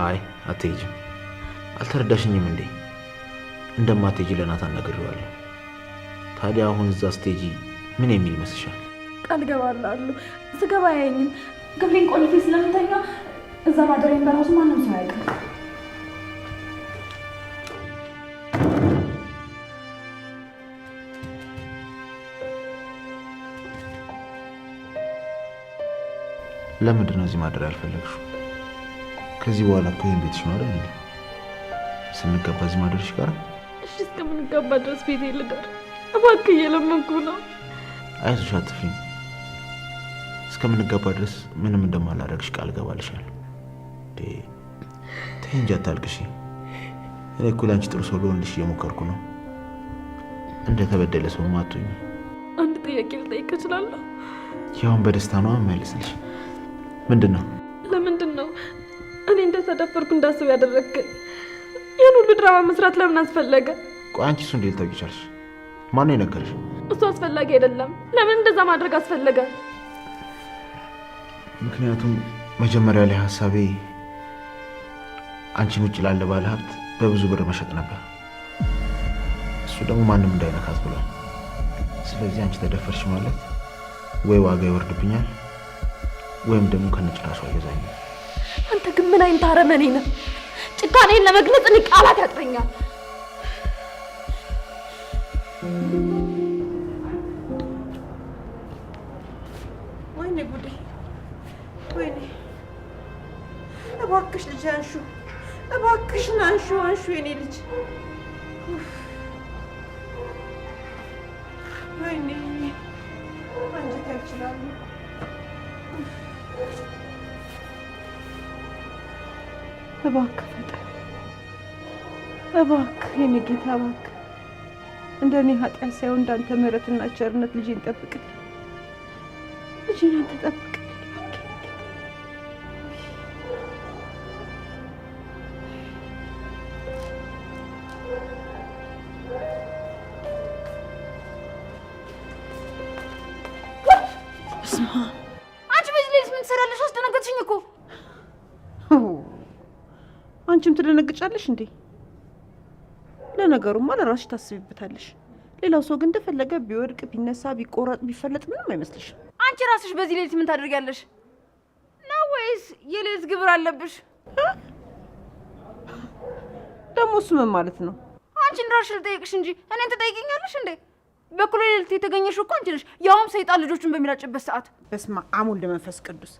አይ አትሄጂም። አልተረዳሽኝም እንዴ? እንደማትሄጂ ለናታን ነግሬዋለሁ። ታዲያ አሁን እዛ ስቴጂ ምን የሚል ይመስልሻል? ቃል ገባላለሁ። ስገባ አያየኝም። ክፍሌን ቆልፌ ስለምተኛ እዛ ማደሬን በራሱ ማንም ሰው አያውቅም። ለምንድን ነው እዚህ ማደር ያልፈለግሽው? ከዚህ በኋላ እኮ ይሄን ቤትሽ ነው አይደል? ስንገባ እዚህ ማደርሽ ጋር እሺ፣ እስከምንገባ ድረስ ቤቴ ልደር እባክህ፣ እየለመንኩ ነው። አይዞሽ፣ አትፍሪ። እስከምንገባ ድረስ ምንም እንደማላደርግሽ ቃል ገባልሻለሁ። ተይ እንጂ አታልቅሽ። እኔ እኮ ላንቺ ጥሩ ሰው ልሆንልሽ እየሞከርኩ ነው። እንደተበደለ ሰው ማቱኝ። አንድ ጥያቄ ልጠይቅ እችላለሁ? ያውን በደስታ ነው መልስልሽ። ምንድን ነው? ለምንድን ነው እኔ እንደተደፈርኩ እንዳስብ ያደረግከኝ? ያን ሁሉ ድራማ መስራት ለምን አስፈለገ? ቆይ አንቺ እሱ እንዴት ልታውቂ ቻልሽ? ማነው የነገረሽ? እሱ አስፈላጊ አይደለም። ለምን እንደዛ ማድረግ አስፈለገ? ምክንያቱም መጀመሪያ ላይ ሀሳቤ አንቺን ውጭ ላለ ባለ ሀብት በብዙ ብር መሸጥ ነበር። እሱ ደግሞ ማንም እንዳይነካት ብሏል። ስለዚህ አንቺ ተደፈርሽ ማለት ወይ ዋጋ ይወርድብኛል ወይም ደግሞ ከነጭራሹ አይገዛኝም። አንተ ግን ምን አይነት አረመኔ ነህ? ጭካኔን ለመግለጽ እኔ ቃላት ያጥረኛል። ወይኔ ጉዴ! ወይኔ! እባክሽ ልጅ አንሹ፣ እባክሽን አንሹ፣ አንሹ የኔ ልጅ። ወይኔ አንጀት ያልችላሉ። እባክህ ፈጣሪ፣ እባክህ የኔ ጌታ፣ እባክህ እንደኔ ኃጢአት ሳይሆን እንዳንተ ምሕረትና ቸርነት ልጄን ጠብቅልኝ። ልጄን አንተ ጠብቅልኝ። አንቺ በዚህ ሌሊት ምን ትሰራለሽ? አስደነገጥሽኝ እኮ። አንቺም ትደነግጫለሽ እንዴ? ለነገሩማ ለራስሽ ታስቢበታለሽ። ሌላው ሰው ግን እንደፈለገ ቢወድቅ ቢነሳ ቢቆረጥ ቢፈለጥ ምንም አይመስልሽም። አንቺ ራስሽ በዚህ ሌሊት ምን ታደርጊያለሽ? ነው ወይስ የሌሊት ግብር አለብሽ? ደግሞ እሱ ምን ማለት ነው? አንቺን ራስሽ ልጠይቅሽ እንጂ እኔን ትጠይቂኛለሽ እንዴ? በኩል ሌሊት የተገኘሽው እኮ አንቺ ነሽ፣ ያውም ሰይጣን ልጆቹን በሚላጭበት ሰዓት። በስመ አብ ወወልድ ወመንፈስ ቅዱስ።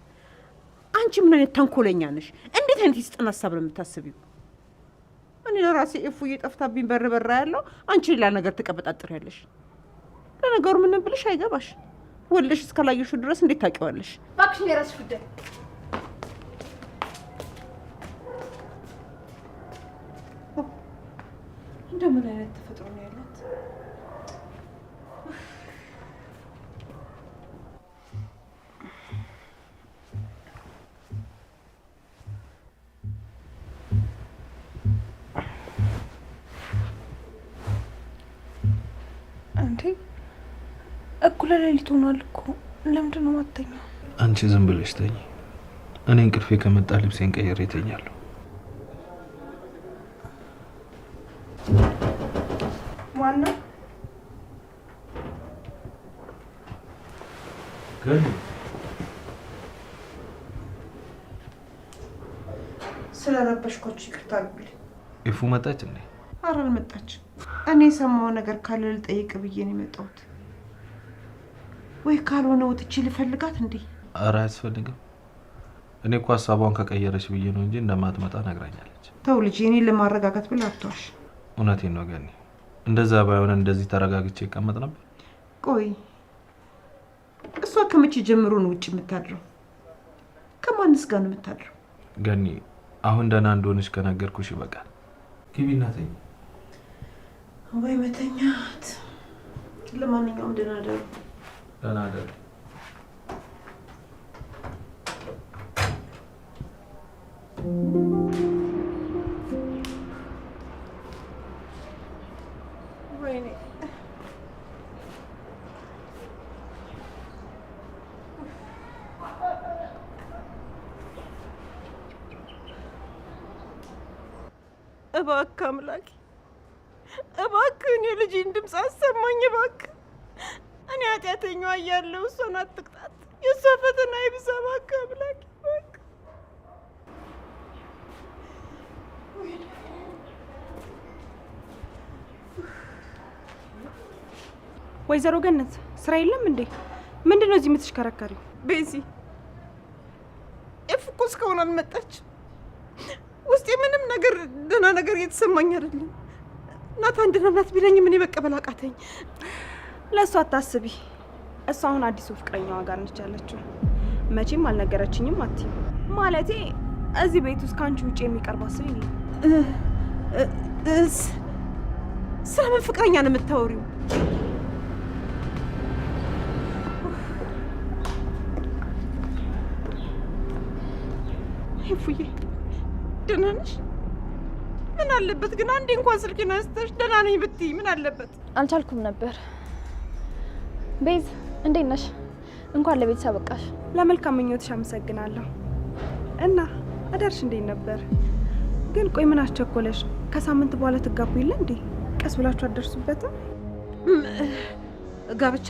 አንቺ ምን አይነት ተንኮለኛ ነሽ? እንዴት አይነት ይስጠን ሀሳብ ነው የምታስቢው? እኔ ለራሴ እፉዬ ጠፍታብኝ በር በራ ያለው አንቺ ሌላ ነገር ትቀበጣጥሪያለሽ። ለነገሩ ምንም ብልሽ አይገባሽ። ወልደሽ እስካላየሽው ድረስ እንዴት ታውቂዋለሽ? እባክሽ ነው የራስሽ ጉዳይ። እንደምን አይነት ተፈጥሮ ነው ያላት? እንዴ እኩለ ሌሊት ሆኗል እኮ። ለምንድን ነው የማትተኛው? አንቺ ዝም ብለሽ ተኝ። እኔ እንቅልፌ ከመጣ ልብሴን ቀይሬ እተኛለሁ። ማነው? ገኒ ስለረበሽኳችሁ ይቅርታ አድርጉልኝ። ኢፉ መጣች እንዴ? ኧረ አልመጣችም። እኔ የሰማው ነገር ካለ ልጠይቅ ብዬ ነው የመጣሁት። ወይ ካልሆነ ወጥቼ ልፈልጋት እንዴ? ኧረ አያስፈልግም። እኔ እኮ ሀሳቧን ከቀየረች ብዬ ነው እንጂ እንደማትመጣ ነግራኛለች። ተው ልጄ፣ እኔን ለማረጋጋት ብለህ አትዋሽ። እውነቴን ነው ገኒ። እንደዛ ባይሆን እንደዚህ ተረጋግቼ ይቀመጥ ነበር። ቆይ እሷ ከመቼ ጀምሮ ነው ውጭ የምታድረው? ከማንስ ጋር ነው የምታድረው? ገኒ አሁን ደህና እንደሆነች ከነገርኩሽ ይበቃል። ግቢና ተኝ። ወይ መተኛት። ለማንኛውም ደህና ደሩ። ደህና ደሩ። ወይኔ እባክህ አምላኬ፣ እባክህ የልጄን ድምፅ አሰማኝ እባክህ። እኔ ኃጢአተኛዋ እያለሁ እሷን አትቅጣት፣ የእሷ ፈተና ይብዛ እባክህ አምላኬ እባክህ። ወይዘሮ ገነት ስራ የለም እንዴ? ምንድነው እዚህ የምትሽከረከሪው? ቤዚ እፍ እኮ እስካሁን አልመጣችም። ውስጤ ምንም ነገር ደህና ነገር እየተሰማኝ አይደለም። ናታን ደህና ናት ቢለኝም እኔ መቀበል አቃተኝ። ለእሷ አታስቢ። እሷ አሁን አዲሱ ፍቅረኛዋ ጋር ነች ያለችው። መቼም አልነገረችኝም አትይም። ማለቴ እዚህ ቤት ውስጥ ከአንቺ ውጭ የሚቀርባት ሰው የለም። ስለምን ፍቅረኛ ነው የምታወሪው? ይፉዬ ደህና ነሽ? ምን አለበት ግን አንዴ እንኳን ስልኬን አንስተሽ ደህና ነኝ ብትይ ምን አለበት? አልቻልኩም ነበር። ቤዝ እንዴት ነሽ? እንኳን ለቤተሰብ በቃሽ። ለመልካም ምኞትሽ አመሰግናለሁ። እና አዳርሽ እንዴት ነበር? ግን ቆይ ምን አስቸኮለሽ? ከሳምንት በኋላ ትጋቡ የለ እንዴ? ቀስ ብላችሁ አደርሱበትም? ጋብቻ?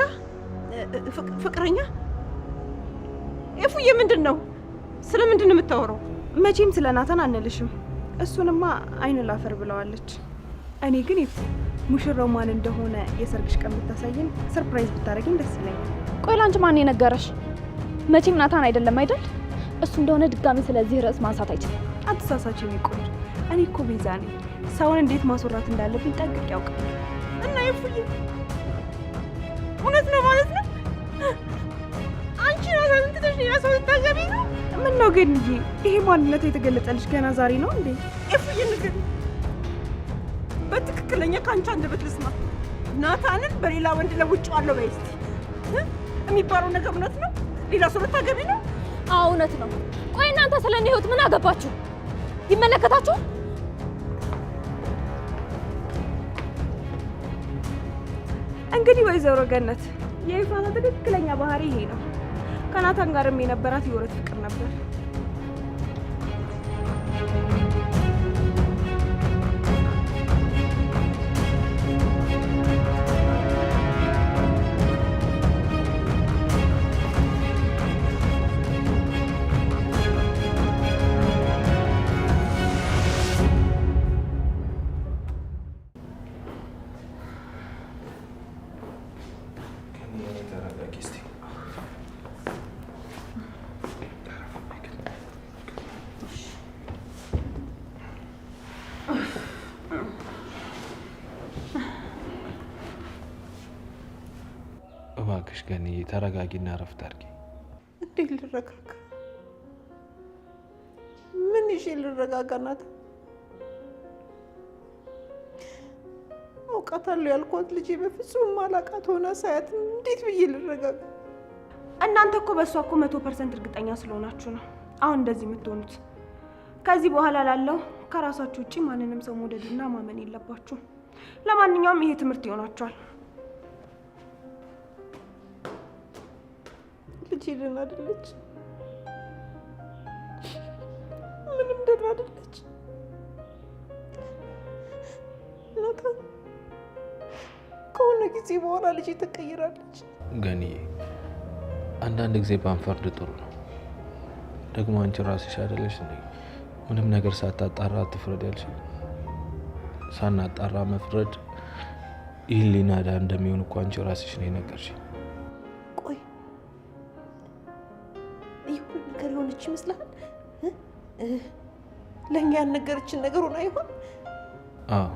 ፍቅረኛ? ይፉዬ ምንድን ነው? ስለምንድን ነው የምታወራው? መቼም ስለ ናታን አንልሽም። እሱንማ አይን ላፈር ብለዋለች። እኔ ግን ሙሽራው ማን እንደሆነ የሰርግሽ ቀን ብታሳየን ሰርፕራይዝ ብታደርጊኝ ደስ ይለኛል። ቆይ ላንቺ ማን የነገረሽ? መቼም ናታን አይደለም አይደል? እሱ እንደሆነ ድጋሚ ስለዚህ ርዕስ ማንሳት አይችልም። አትሳሳች የሚቆይ እኔ እኮ ቤዛ ነኝ። ሰውን እንዴት ማስወራት እንዳለብኝ ጠንቅቄ ያውቃል። እና ይፉዬ እውነት ነው ማለት ነው? አንቺ ናታን እንትነሽ ሌላ ሰው ልታገቢ ነው? ምን ነው ግን ይሄ ማንነት የተገለጸልሽ ገና ዛሬ ነው እንዴ? ይፉዬ ንገሪ፣ በትክክለኛ ከአንቺ አንደበት ልስማ። ናታንን በሌላ ወንድ ለውጬዋለሁ በይ እስኪ። የሚባለው ነገር እውነት ነው? ሌላ ሰው ልታገቢ ነው? አዎ እውነት ነው። ቆይ እናንተ ስለ እኔ ህይወት ምን አገባችሁ? ይመለከታችሁ? እንግዲህ ወይዘሮ ገነት የይፋታ ትክክለኛ ባህሪ ይሄ ነው። ከናታን ጋርም የነበራት የወረት ፍቅር ነበር። እባክሽ ገኒ ተረጋጊና እረፍት አድርጊ። እንዴት ልረጋጋ? ምን ይዤ ልረጋጋ? ናት አውቃታለሁ ያልኳት ልጄ በፍጹም ማላቃት ሆና ሳያት እንዴት ብዬ ልረጋጋ? እናንተ እኮ በእሷ እኮ 100% እርግጠኛ ስለሆናችሁ ነው አሁን እንደዚህ የምትሆኑት። ከዚህ በኋላ ላለው ከራሳችሁ ውጪ ማንንም ሰው መውደድና ማመን የለባችሁ። ለማንኛውም ይሄ ትምህርት ይሆናችኋል። ልጄ ደህና አይደለች፣ ምንም ደህና አይደለች። ናታን ከሆነ ጊዜ በኋላ ልጄ ትቀይራለች። ገኒዬ አንዳንድ ጊዜ ባንፈርድ ጥሩ ነው። ደግሞ አንቺ ራስሽ አይደለሽ እንዴ ምንም ነገር ሳታጣራ አትፍረድ ያልሽ? ሳናጣራ መፍረድ የህሊና ዕዳ እንደሚሆን እኮ አንቺ ራስሽ ነው የነገርሽኝ። ቆይ ይሁን ነገር የሆነች ይመስላል? ለእኛ ያልነገረችን ነገር ሆና ይሆን? አዎ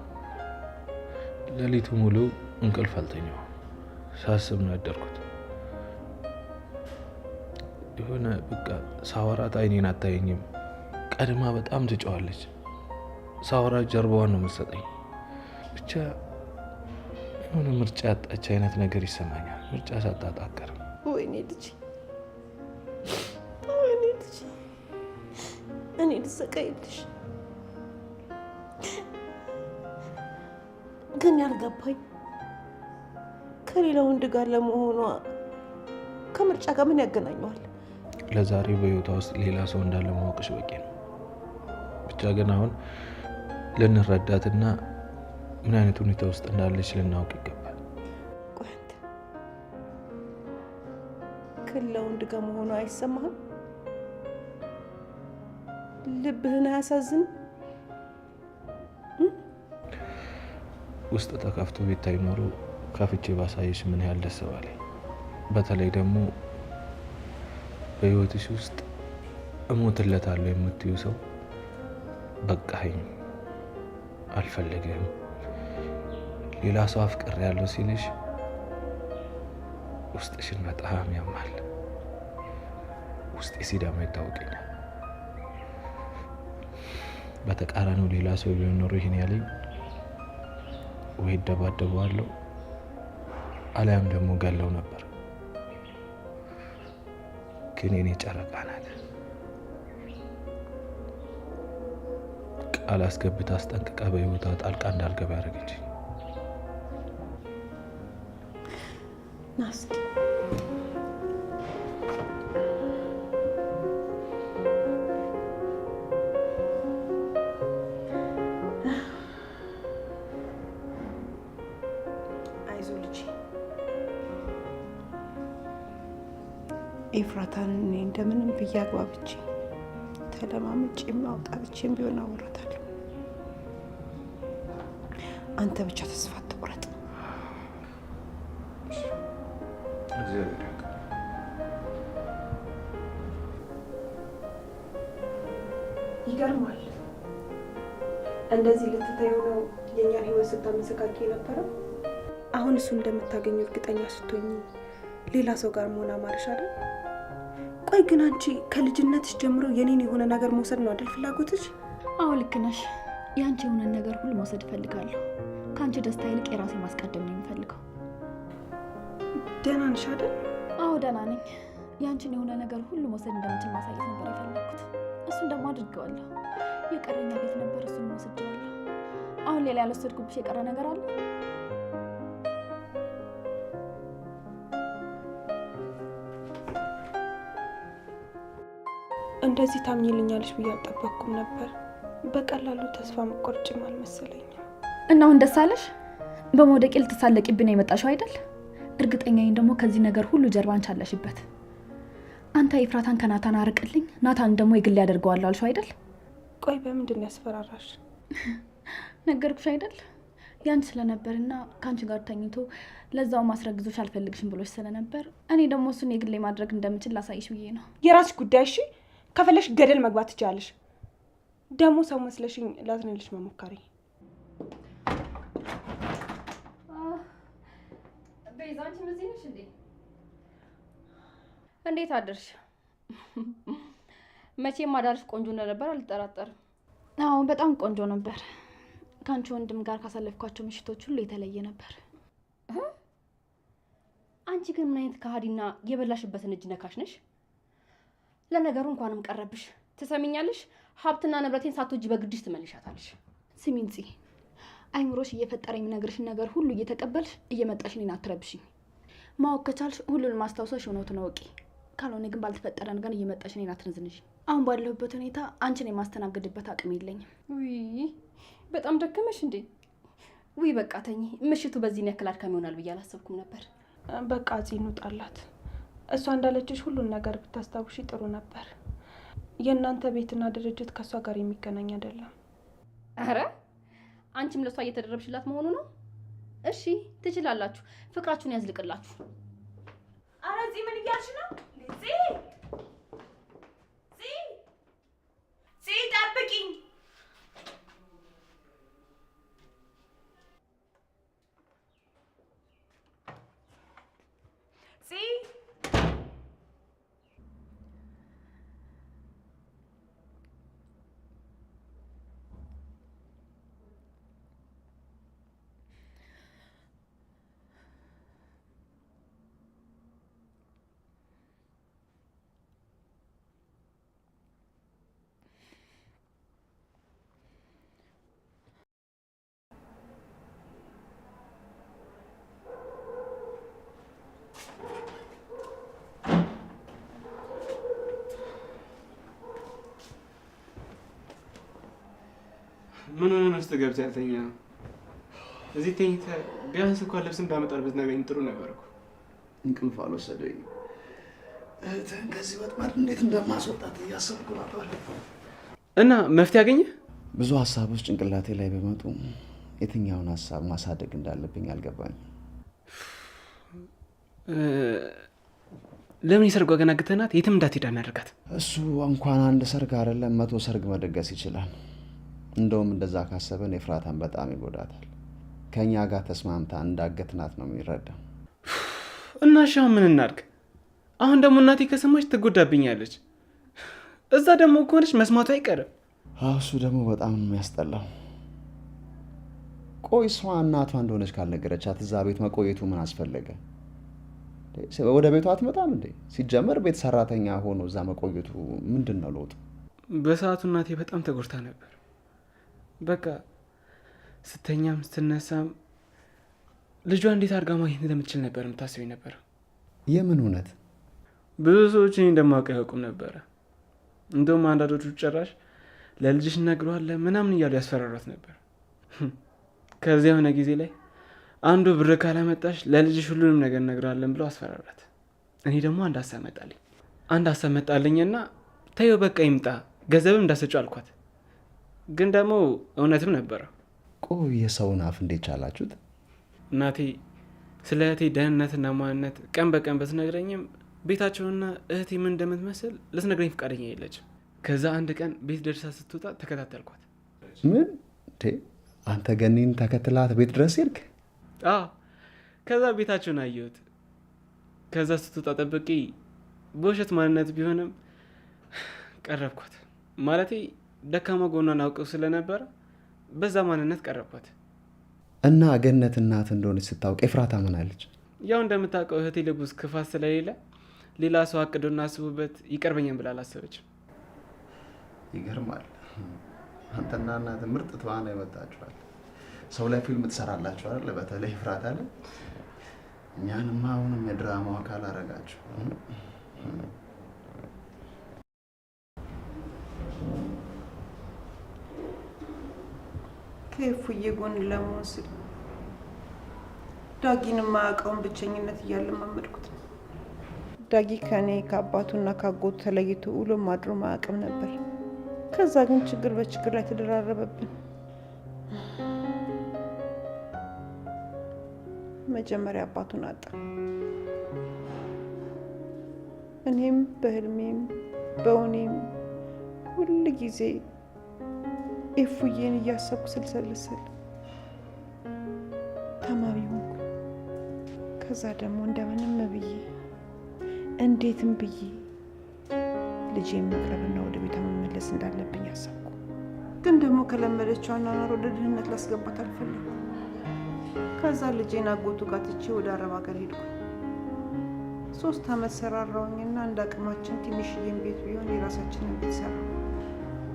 ሌሊቱ ሙሉ እንቅልፍ አልተኛው ሳስብ ነው ያደርኩት። የሆነ በቃ ሳወራት አይኔን አታየኝም። ቀድማ በጣም ትጫዋለች። ሳወራት ጀርባዋን ነው የምትሰጠኝ። ብቻ የሆነ ምርጫ ያጣች አይነት ነገር ይሰማኛል። ምርጫ ሳታጣቀር ወይኔ ልጄ፣ ወይኔ ልጄ፣ እኔ ልሰቃይልሽ። ግን ያልገባኝ ከሌላ ወንድ ጋር ለመሆኗ ከምርጫ ጋር ምን ያገናኘዋል? ለዛሬ በህይወቷ ውስጥ ሌላ ሰው እንዳለ ማወቅሽ በቂ ነው። ብቻ ግን አሁን ልንረዳትና ምን አይነት ሁኔታ ውስጥ እንዳለች ልናውቅ ይገባል። ቆይ አንተ ከወንድ ጋር መሆኑ አይሰማህም? ልብህን አያሳዝን? ውስጥ ተከፍቶ ቤታይ ኖሮ ከፍቼ ባሳየሽ ምን ያህል ደስ ባለኝ። በተለይ ደግሞ በህይወትሽ ውስጥ እሞትለታለሁ የምትዩ ሰው በቃኝ፣ አልፈልግህም፣ ሌላ ሰው አፍቅር ያለው ሲልሽ ውስጥሽን በጣም ያማል። ውስጤ ሲዳማ ይታወቀኛል። በተቃራኒው ሌላ ሰው ቢሆን ኖሮ ይሄን ያለኝ ወይ ደባደበዋለሁ አሊያም ደግሞ ገለው ነበር። ግን የኔ ጨረቃ ናት። ቃል አስገብታ አስጠንቅቃ በህይወቷ ጣልቃ እንዳልገባ ያደረገችኝ። ናስቲ አይዞ ልጅ ኤፍራታን እኔ እንደምንም ብዬ አግባብቼ ተለማምጬ አውጣብቼም ቢሆን አወራታለሁ። አንተ ብቻ ተስፋ አትቁረጥ። ይገርማል። እንደዚህ ልትተይው ነው የእኛን ህይወት ስታመሰቃቂ የነበረው? አሁን እሱ እንደምታገኙ እርግጠኛ ስትሆኝ ሌላ ሰው ጋር መሆን አማረሽ አይደል? ቆይ ግን አንቺ ከልጅነትሽ ጀምሮ የኔን የሆነ ነገር መውሰድ ነው አይደል ፍላጎትሽ? አዎ ልክ ነሽ። የአንቺ የሆነን ነገር ሁሉ መውሰድ እፈልጋለሁ። ከአንቺ ደስታ ይልቅ የራሴ ማስቀደም ነው የምፈልገው። ደህና ነሽ አይደል? አዎ ደህና ነኝ። የአንቺን የሆነ ነገር ሁሉ መውሰድ እንደምችል ማሳየት ነበር የፈለኩት። እሱን ደግሞ አድርገዋለሁ። የቀረኛ ቤት ነበር፣ እሱን ወስጄዋለሁ። አሁን ሌላ ያልወሰድኩብሽ የቀረ ነገር አለ? እንደዚህ ታምኝልኛለሽ ብዬ አልጠበቅኩም ነበር። በቀላሉ ተስፋ መቆርጭም አልመሰለኝም። እና አሁን ደስ አለሽ? በመውደቄ ልትሳለቂብኝ ነው የመጣሽው አይደል? እርግጠኛ ነኝ ደግሞ ከዚህ ነገር ሁሉ ጀርባ አንቺ አለሽበት። አንተ ኤፍራታን ከናታን አርቅልኝ፣ ናታን ደግሞ የግል ያደርገዋል አልሽው አይደል? ቆይ በምንድን ነው ያስፈራራሽ? ነገርኩሽ አይደል? ያንቺ ስለነበርና ከአንቺ ጋር ተኝቶ ለዛው ማስረግዞሽ አልፈልግሽም ብሎሽ ስለነበር እኔ ደግሞ እሱን የግሌ ማድረግ እንደምችል ላሳይሽ ብዬ ነው። የራስሽ ጉዳይ። እሺ ከፈለሽ ገደል መግባት ትችላለሽ። ደግሞ ሰው መስለሽኝ ላዝንልሽ መሞከሪ። ቤዛ አንቺ እዚህ ነሽ እንዴ? እንዴት አደርሽ? መቼም አዳርሽ ቆንጆ እንደነበር አልጠራጠርም። አዎ በጣም ቆንጆ ነበር። ከአንቺ ወንድም ጋር ካሳለፍኳቸው ምሽቶች ሁሉ የተለየ ነበር። አንቺ ግን ምን አይነት ከሃዲና የበላሽበትን እጅ ነካሽ ነሽ? ለነገሩ እንኳንም ቀረብሽ። ትሰሚኛለሽ? ሀብትና ንብረቴን ሳትወጂ በግድሽ ትመልሻታለሽ። ስሚኝ ጽ፣ አይምሮሽ እየፈጠረ የሚነግርሽን ነገር ሁሉ እየተቀበልሽ እየመጣሽ እኔን አትረብሽኝ። ማወቅ ከቻልሽ ሁሉንም ማስታወሰሽ እውነቱን እወቂ። ካልሆነ ግን ባልተፈጠረ ነገር እየመጣሽ እኔን አትነዝንሽ። አሁን ባለሁበት ሁኔታ አንቺን የማስተናገድበት አቅም የለኝም። ውይ በጣም ደከመሽ እንዴ? ውይ በቃ ተኝ። ምሽቱ በዚህ ያክል አድካሚ ይሆናል ብዬ አላሰብኩም ነበር። በቃ እዚህ እንውጣላት። እሷ እንዳለችሽ ሁሉን ነገር ብታስታውሺ ጥሩ ነበር። የእናንተ ቤትና ድርጅት ከእሷ ጋር የሚገናኝ አይደለም። አረ አንቺም ለእሷ እየተደረብሽላት መሆኑ ነው? እሺ ትችላላችሁ። ፍቅራችሁን ያዝልቅላችሁ። አረ እዚህ ምን እያልሽ ነው? ጠብቂኝ። ምን ሆነ ነው ስትገብት ያልተኛ ነው? እዚህ ተኝተህ ቢያንስ እንኳን ልብስ እንዳመጣል ብትነግረኝ ጥሩ ነበር እኮ። እንቅልፍ አልወሰደኝ። እህትህን ከዚህ ወጥመድ እንዴት እንደማስወጣት እያሰብኩ ነበር። እና መፍትሄ አገኘ? ብዙ ሀሳቦች ጭንቅላቴ ላይ ቢመጡ የትኛውን ሀሳብ ማሳደግ እንዳለብኝ አልገባኝም። ለምን የሰርጓ ገና ግተናት የትም እንዳትሄድ እናደርጋት? እሱ እንኳን አንድ ሰርግ አይደለም 100 ሰርግ መደገስ ይችላል። እንደውም እንደዛ ካሰበን ኤፍራታን በጣም ይጎዳታል። ከእኛ ጋር ተስማምታ እንዳገትናት ነው የሚረዳው። እና እሺ አሁን ምን እናድርግ? አሁን ደግሞ እናቴ ከሰማች ትጎዳብኛለች። እዛ ደግሞ ከሆነች መስማቱ አይቀርም። እሱ ደግሞ በጣም የሚያስጠላው። ቆይ እሷ እናቷ እንደሆነች ካልነገረቻት እዛ ቤት መቆየቱ ምን አስፈለገ? ወደ ቤቷ አትመጣም እንዴ? ሲጀመር ቤት ሰራተኛ ሆኖ እዛ መቆየቱ ምንድን ነው ለውጥ? በሰዓቱ እናቴ በጣም ተጎድታ ነበር። በቃ ስተኛም ስትነሳም ልጇ እንዴት አድርጋ ማግኘት እንደምትችል ነበር የምታስበኝ ነበር። የምን እውነት? ብዙ ሰዎች እኔ እንደማውቅ ያውቁም ነበረ። እንደውም አንዳንዶቹ ጭራሽ ለልጅሽ እነግረዋለሁ ምናምን እያሉ ያስፈራሯት ነበር። ከዚያ የሆነ ጊዜ ላይ አንዱ ብር ካላመጣሽ ለልጅሽ ሁሉንም ነገር እነግረዋለን ብለው አስፈራራት። እኔ ደግሞ አንድ ሀሳብ መጣልኝና ተይው በቃ ይምጣ ገንዘብም እንዳሰጪው አልኳት። ግን ደግሞ እውነትም ነበረው። ቆይ የሰውን አፍ እንዴት ቻላችሁት? እናቴ ስለ እህቴ ደህንነትና ማንነት ቀን በቀን ብትነግረኝም ቤታቸውና እህቴ ምን እንደምትመስል ልትነግረኝ ፈቃደኛ የለችም። ከዛ አንድ ቀን ቤት ደርሳ ስትወጣ ተከታተልኳት። ምን? አንተ ገኒን ተከትላት ቤት ድረስ ሄድክ? ከዛ ቤታቸውን አየሁት። ከዛ ስትወጣ ጠብቄ በውሸት ማንነት ቢሆንም ቀረብኳት። ማለቴ ደካማ ጎኗን አውቀው ስለነበረ በዛ ማንነት ቀረብኳት። እና ገነት እናት እንደሆነች ስታውቅ ኤፍራታ ምን አለች? ያው እንደምታውቀው እህቴ ልብ ውስጥ ክፋት ስለሌለ ሌላ ሰው አቅዶና አስቡበት ይቀርበኛል ብላ አላሰበችም። ይገርማል። አንተና እናት ምርጥ ተዋናይ ወጣችኋል። ሰው ላይ ፊልም ትሰራላችሁ አይደል? በተለይ ኤፍራታ ላይ። እኛንማ አሁንም የድራማው አካል አረጋችሁ። ከፉዬ ጎን ለመሆን ስል ዳጊን የማያውቀውን ብቸኝነት እያለማመድኩት ነው። ዳጊ ከኔ ከአባቱና ከአጎቱ ተለይቶ ውሎ ማድሮ ማያውቅም ነበር። ከዛ ግን ችግር በችግር ላይ ተደራረበብን። መጀመሪያ አባቱን አጣ። እኔም በህልሜም በእውኔም ሁል ጊዜ ኤፉዬን እያሰብኩ ስልሰልስል ታማሚ ሆንኩ። ከዛ ደግሞ እንደምንም ብዬ እንዴትም ብዬ ልጄን መቅረብና ወደ ቤቷ መመለስ እንዳለብኝ አሰብኩ። ግን ደግሞ ከለመደችው አኗኗር ወደ ድህነት ላስገባት አልፈለኩም። ከዛ ልጄን አጎቱ ጋር ትቼ ወደ አረብ ሀገር ሄድኩ። 3 ዓመት ሰራራውኝና እንደ አቅማችን ትንሽዬን ቤት ቢሆን የራሳችንን ቤት ሰራ።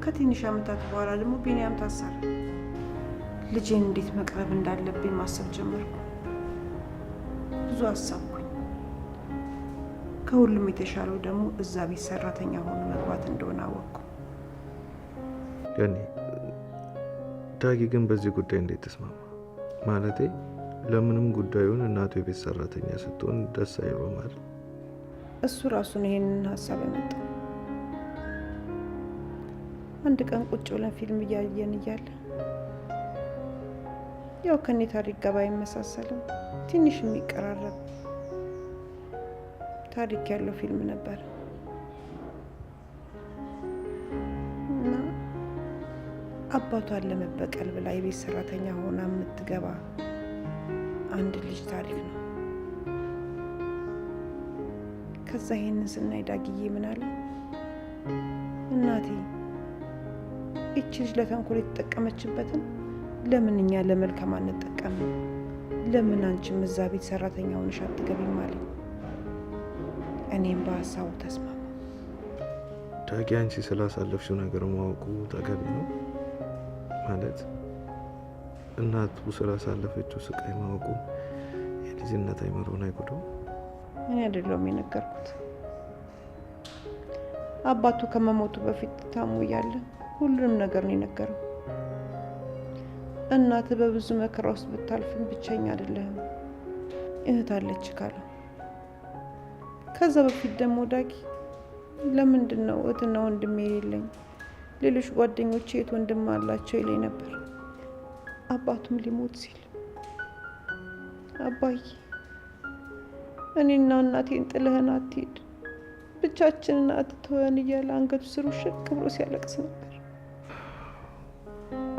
ከትንሽ ዓመታት በኋላ ደግሞ ቢኒያም ታሰረ። ልጄን እንዴት መቅረብ እንዳለብኝ ማሰብ ጀመርኩ። ብዙ አሰብኩኝ። ከሁሉም የተሻለው ደግሞ እዛ ቤት ሰራተኛ ሆኖ መግባት እንደሆነ አወቅኩ። ያኔ ዳጊ ግን በዚህ ጉዳይ እንዴት ተስማማ? ማለቴ ለምንም ጉዳዩን እናቱ የቤት ሰራተኛ ስትሆን ደስ አይለው ማለት? እሱ ራሱን ይሄንን ሀሳብ ያመጣው አንድ ቀን ቁጭ ብለን ፊልም እያየን እያለ ያው ከኔ ታሪክ ጋር ባይመሳሰልም ትንሽ የሚቀራረብ ታሪክ ያለው ፊልም ነበር እና አባቷን ለመበቀል ብላ የቤት ሰራተኛ ሆና የምትገባ አንድ ልጅ ታሪክ ነው። ከዛ ይሄንን ስናይ ዳጊዬ ምን አለ? እናቴ እቺ ልጅ ለተንኮል የተጠቀመችበትን ለምን እኛ ለመልካም አንጠቀምም? ለምን አንቺም እዛ ቤት ሰራተኛ ሆነሽ አትገቢም አለ። እኔም በሀሳቡ ተስማማ። ዳጊ አንቺ ስላሳለፍሽው ነገር ማወቁ ተገቢ ነው ማለት እናቱ ስላሳለፈችው ስቃይ ማወቁ የልጅነት አይምሮን አይጎዳውም? እኔ አይደለሁም የነገርኩት። አባቱ ከመሞቱ በፊት ታሞ እያለ ሁሉንም ነገር ነው የነገረው። እናት በብዙ መከራ ውስጥ ብታልፍም ብቸኛ አይደለህም፣ እህት አለች ካለ። ከዛ በፊት ደግሞ ዳጊ ለምንድን ነው እህትና ወንድም የሌለኝ? ሌሎች ጓደኞቼ እህት ወንድም አላቸው ይለኝ ነበር። አባቱም ሊሞት ሲል አባዬ እኔና እናቴን ጥለህን አትሄድ፣ ብቻችንን አትተወን እያለ አንገቱ ስር ውሽቅ ብሎ ሲያለቅስ ነበር።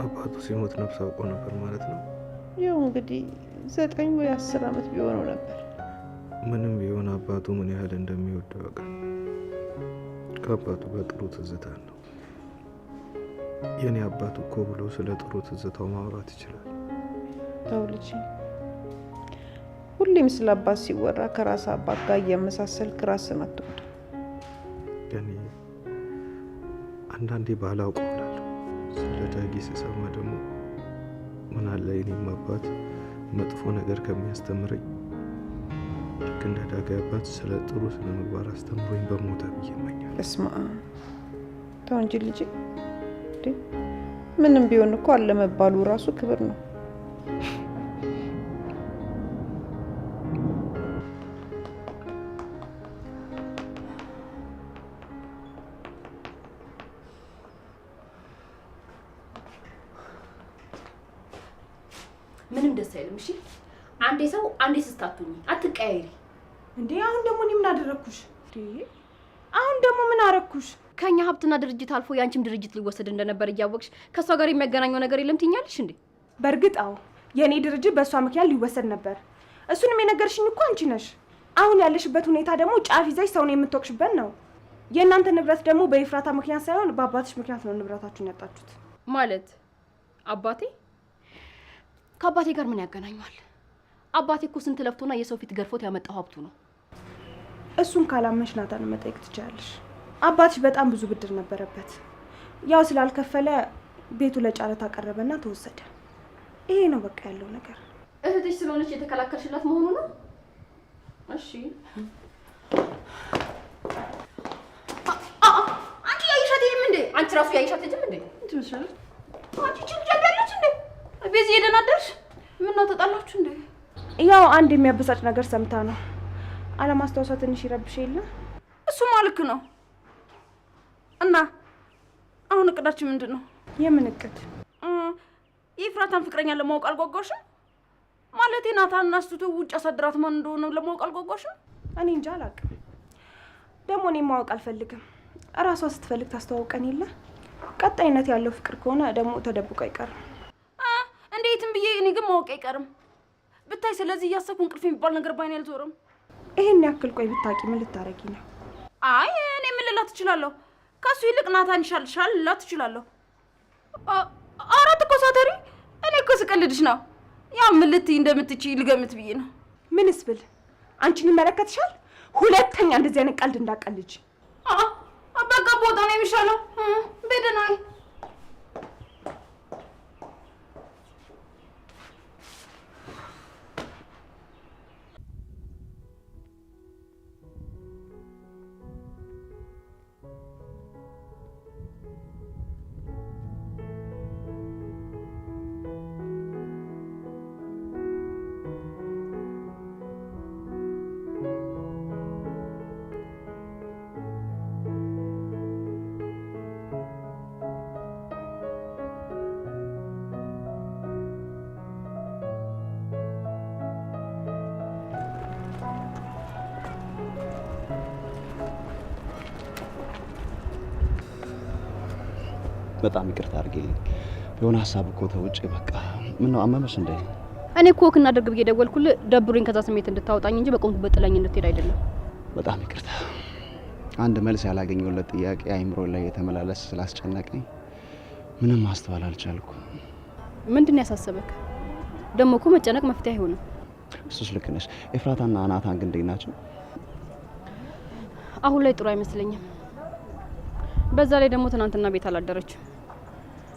አባቱ ሲሞት ነፍስ አውቆ ነበር ማለት ነው? ያው እንግዲህ 9 ወይ 10 ዓመት ቢሆነው ነበር። ምንም ቢሆን አባቱ ምን ያህል እንደሚወደው ያውቃል። ከአባቱ ጋር ጥሩ ትዝታ ነው። የኔ አባቱ እኮ ብሎ ስለ ጥሩ ትዝታው ማውራት ይችላል። ተው ልጄ፣ ሁሌም ስለ አባት ሲወራ ከራስ አባት ጋር እያመሳሰልክ ራስን አትወድ። እኔ አንዳንዴ ባላውቀው እላለሁ። ስለ ዳጊ ስሰማ ደግሞ ምን አለ የኔም አባት መጥፎ ነገር ከሚያስተምረኝ ልክ እንደ ዳጊ አባት ስለ ጥሩ ስነ ምግባር አስተምሮኝ በሞተ ብዬ እመኛለሁ። እስማ ተው እንጂ ልጄ፣ ምንም ቢሆን እኮ አለመባሉ ራሱ ክብር ነው። ምንም ደስ አይልም። እሺ አንዴ ሰው አንዴ ስስታቱኝ አትቀያይሪ። እንዴ አሁን ደግሞ እኔ ምን አደረኩሽ? አሁን ደግሞ ምን አረኩሽ? ከኛ ሀብትና ድርጅት አልፎ ያንቺም ድርጅት ሊወሰድ እንደነበር እያወቅሽ ከሷ ጋር የሚያገናኘው ነገር የለም ትኛለሽ እንዴ? በእርግጥ አዎ የኔ ድርጅት በእሷ ምክንያት ሊወሰድ ነበር። እሱንም የነገርሽኝ እኮ አንቺ ነሽ። አሁን ያለሽበት ሁኔታ ደግሞ ጫፍ ይዘሽ ሰውን የምትወቅሽበት ነው። የእናንተ ንብረት ደግሞ በኤፍራታ ምክንያት ሳይሆን በአባትሽ ምክንያት ነው ንብረታችሁን ያጣችሁት። ማለት አባቴ ከአባቴ ጋር ምን ያገናኘዋል? አባቴ እኮ ስንት ለፍቶና የሰው ፊት ገርፎት ያመጣው ሀብቱ ነው። እሱን ካላመንሽ ናታን መጠየቅ ትችላለሽ። አባትሽ በጣም ብዙ ብድር ነበረበት። ያው ስላልከፈለ ቤቱ ለጨረታ ቀረበና ተወሰደ። ይሄ ነው በቃ ያለው ነገር። እህትሽ ስለሆነች የተከላከልሽላት መሆኑ ነው? እሺ አንቺ ያይሻት ይሄም እንዴ? አንቺ ራሱ ያይሻት ልጅም እንዴ? ትመስላለች። አንቺ ችግር እንዴ? ቤዚ የደናደርሽ ምን ነው ተጣላችሁ እንዴ? ያው አንድ የሚያበሳጭ ነገር ሰምታ ነው። አለማስታወሷ ትንሽ ይረብሽ የለ? እሱማ ልክ ነው። እና አሁን እቅዳችን ምንድን ነው? የምን እቅድ? የኤፍራታን ፍቅረኛ ለማወቅ አልጓጓሽም? ማለቴ ናታን አስቱቶ ውጭ አሳድራት ማን እንደሆነ ለማወቅ አልጓጓሽም? እኔ እንጃ አላውቅም። ደግሞ እኔ ማወቅ አልፈልግም። እራሷ ስትፈልግ ታስተዋውቀን የለ? ቀጣይነት ያለው ፍቅር ከሆነ ደግሞ ተደብቆ አይቀርም። እንዴትም ብዬ እኔ ግን ማወቅ አይቀርም ብታይ። ስለዚህ እያሰብኩ እንቅልፍ የሚባል ነገር ባይኔ አልዞርም። ይሄን ያክል ቆይ ብታቂ ምን ልታረጊ ነው? አይ እኔ ምን ልላት እችላለሁ? ከሱ ይልቅ ናታን ይሻልሻል ልላት እችላለሁ። አራት እኮ ሳተሪ። እኔ እኮ ስቀልድሽ ነው። ያው ምን ልትይ እንደምትችይ ልገምት ብዬ ነው። ምንስ ብል አንቺን ይመለከትሻል? ሁለተኛ እንደዚህ አይነት ቀልድ እንዳቀልጅ። በቃ ቦታ ነው የሚሻለው። በደናይ በጣም ይቅርታ አድርጌልኝ። የሆነ ሀሳብ እኮ ተውጭ በቃ ምን ነው አመመሽ እንዴ? እኔ እኮ ወክ እናድርግ ብዬ ደወልኩልህ ደብሮኝ ከዛ ስሜት እንድታወጣኝ እንጂ በቆምኩበት ጥላኝ እንድትሄድ አይደለም። በጣም ይቅርታ። አንድ መልስ ያላገኘሁለት ጥያቄ አይምሮ ላይ የተመላለስ ስላስጨነቀኝ ምንም ማስተዋል አልቻልኩም። ምንድን ነው ያሳሰበክ? ደግሞ እኮ መጨነቅ መፍትሄ አይሆንም። እሱስ ልክ ነሽ። ኤፍራታና ናታን ግን እንዴት ናቸው? አሁን ላይ ጥሩ አይመስለኝም። በዛ ላይ ደግሞ ትናንትና ቤት አላደረችም።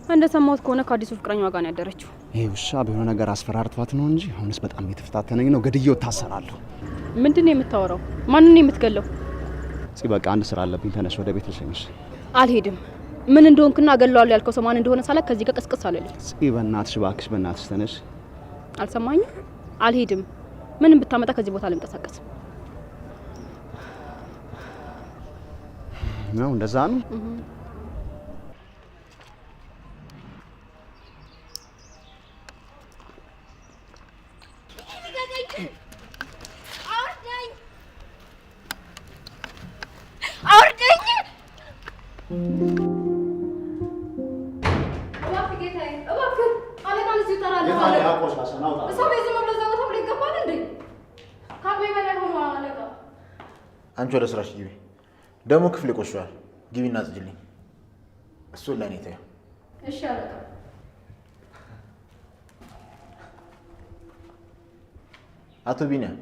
እንደሰማሁት ከሆነ ከአዲሱ ፍቅረኛዋ ጋር ነው ያደረችው። ይሄ ውሻ በሆነ ነገር አስፈራርቷት ነው እንጂ አሁንስ በጣም የተፈታተነኝ ነው። ገድዬው ታሰራለሁ። ምንድን ነው የምታወራው? ማንን ነው የምትገለው? በቃ አንድ ስራ አለብኝ። ተነሽ፣ ወደ ቤት ልሸኝሽ። አልሄድም። ምን እንደሆንክና አገለዋለሁ ያልከው ሰው ማን እንደሆነ ሳላክ ከዚህ ጋር ቀስቀስ አለልኝ። በእናትሽ እባክሽ፣ በእናትሽ ተነሽ። አልሰማኝም። አልሄድም። ምንም ብታመጣ ከዚህ ቦታ አልንቀሳቀስም። ነው እንደዛ ነው። አንቺ ወደ ስራሽ ግቢ። ደግሞ ክፍል ይቆሽዋል። ግቢና አጽጅልኝ። እሱን ለእኔ ተይው። እሺ አለቃ። አቶ ቢኒያም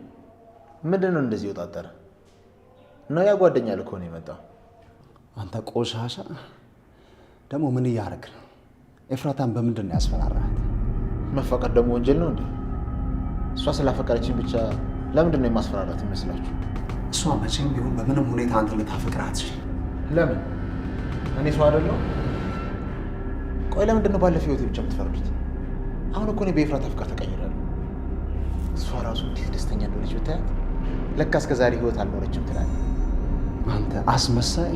ምንድን ነው እንደዚህ ወጣጠረ ነው? ያ ጓደኛ ልኮ ነው የመጣው። አንተ ቆሻሻ ደግሞ ምን እያደረግ ነው? ኤፍራታን በምንድን ነው ያስፈራራት? መፈቀድ ደግሞ ወንጀል ነው እንዴ? እሷ ስላፈቀረችን ብቻ ለምንድን ነው የማስፈራራት ይመስላችሁ? እሷ መቼም ቢሆን በምንም ሁኔታ አንተ ልታፈቅራት አትችልም። ለምን? እኔ ሰው አይደለሁ? ቆይ ለምንድን ነው ባለፈው ህይወቴ ብቻ የምትፈርዱት? አሁን እኮ እኔ በኤፍራታ ፍቅር ተቀይራለሁ። እሷ ራሱ እንዴት ደስተኛ እንደሆነች ብታያት። ለካ እስከ ዛሬ ህይወት አልኖረችም ትላለህ። አንተ አስመሳይ፣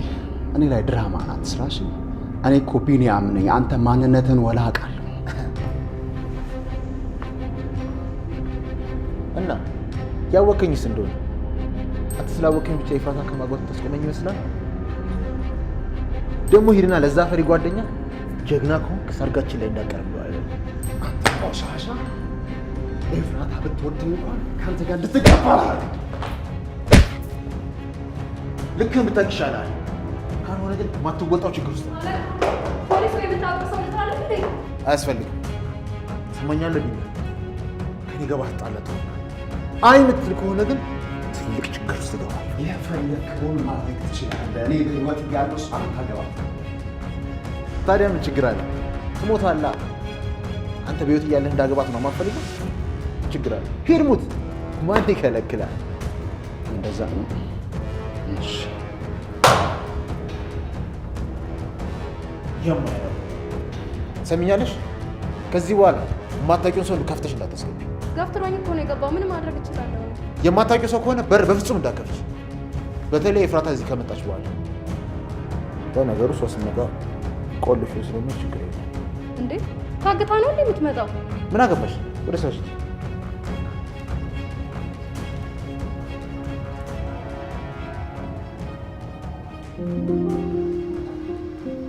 እኔ ላይ ድራማ ናት ስራሽ። እኔ እኮ ቢኒያም ነኝ። አንተ ማንነትን ወላቃለሁ እና ያወቀኝስ እንደሆነ አንተ ስላወቀኝ ብቻ ኤፍራታ ከማግባት ተስቆመኝ ይመስላል። ደግሞ ሂድና ለዛ ፈሪ ጓደኛ ጀግና ከሆንክ ሰርጋችን ላይ እንዳቀርብለው አይደል? አንተ ቆሻሻ፣ ኤፍራታ ብትወድ እንኳን ከአንተ ጋር እንድትጋባ ልክህን ብታውቅ ይሻላል። ካልሆነ ግን ማትወጣው ችግር ውስጥ ነው። ፖሊስ ወይ ብታውቀው ልትላለህ እንዴ? አያስፈልግም። ትሰማኛለህ? ቢኒ ከኔ ጋር ባትጣላት አይ የምትል ከሆነ ግን ትልቅ ችግር ውስጥ ትገባለህ። የፈለግከውን ማድረግ ትችላለህ። እኔ በህይወት እያለሁ እሷን አታገባትም። ታዲያ ምን ችግር አለ? ትሞታለህ። አንተ በህይወት እያለህ እንዳገባት ነው የማትፈልገው? ችግር አለ? ሂድ ሙት። ማን ይከለክላል? እንደዛ ነው። እሺ የማይለው ሰሚኛለሽ? ከዚህ በኋላ የማታውቂውን ሰው ከፍተሽ እንዳታስገቢ። ገፍትሮኝ እኮ ነው የገባው። ምን ማድረግ እችላለሁ? የማታውቂው ሰው ከሆነ በር በፍጹም እንዳትከፍች። በተለይ ኤፍራታ እዚህ ከመጣች በኋላ። በነገሩ ሶስት ነገር ቆልፎ ስለሆነ ችግር የለም። እንዴ ታግታ ነው እንዴ የምትመጣው? ምን አገባሽ? ወደ ስራሽ ሂጂ።